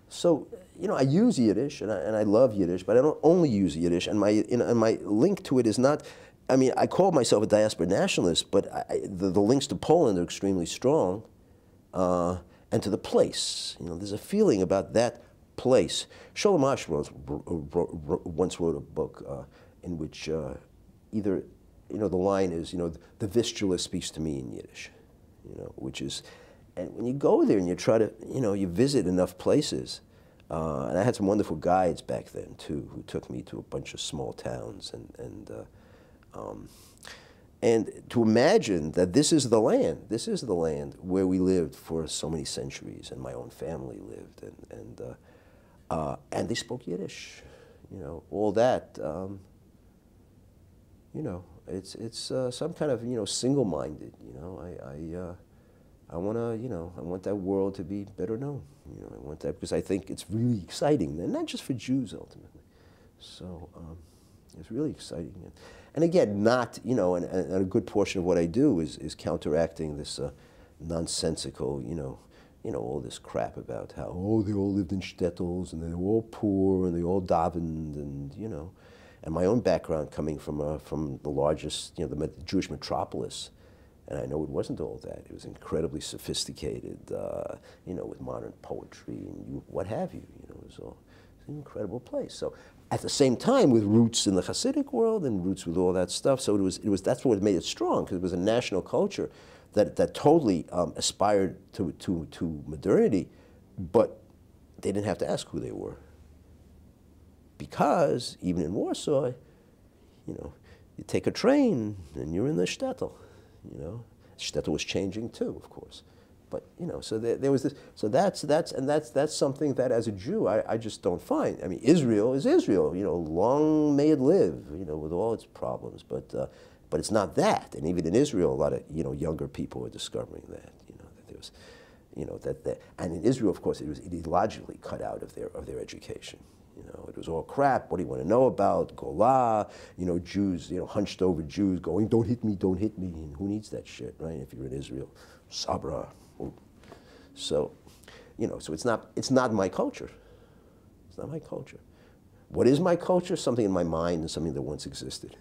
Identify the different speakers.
Speaker 1: So, you know, I use Yiddish, and I love Yiddish, but I don't only use Yiddish, and my link to it is not, I mean, I call myself a diaspora nationalist, but the links to Poland are extremely strong, and to the place. You know, there's a feeling about that place. Sholem Asch once wrote a book in which either, you know, the line is, you know, the Vistula speaks to me in Yiddish, you know, which is, and when you go there and you try to, you know, you visit enough places, and I had some wonderful guides back then too, who took me to a bunch of small towns, and to imagine that this is the land where we lived for so many centuries, and my own family lived, and they spoke Yiddish, you know, all that, you know, it's some kind of, you know, single-minded, you know, I want to, you know, I want that world to be better known. You know, I want that because I think it's really exciting, and not just for Jews ultimately. So it's really exciting, and again, not, you know, and a good portion of what I do is counteracting this nonsensical, you know, all this crap about how, oh, they all lived in shtetls and they were all poor and they all davened, and you know, and my own background coming from the largest, you know, the Jewish metropolis. And I know it wasn't all that. It was incredibly sophisticated, you know, with modern poetry and what have you. You know, it was an incredible place. So at the same time, with roots in the Hasidic world and roots with all that stuff. So that's what made it strong, because it was a national culture that totally aspired to modernity, but they didn't have to ask who they were, because even in Warsaw, you know, you take a train and you're in the shtetl. You know, shtetl was changing too, of course, but you know, so there was this. So that's something that as a Jew I just don't find. I mean, Israel is Israel. You know, long may it live. You know, with all its problems, but it's not that. And even in Israel, a lot of, you know, younger people are discovering that. You know, that there was, you know, that and in Israel, of course, it was ideologically cut out of their education. You know, it was all crap. What do you want to know about Golah? You know, Jews, you know, hunched over Jews going, don't hit me, don't hit me. And who needs that shit, right? If you're in Israel, Sabra. So, you know, so it's not my culture. It's not my culture. What is my culture? Something in my mind and something that once existed.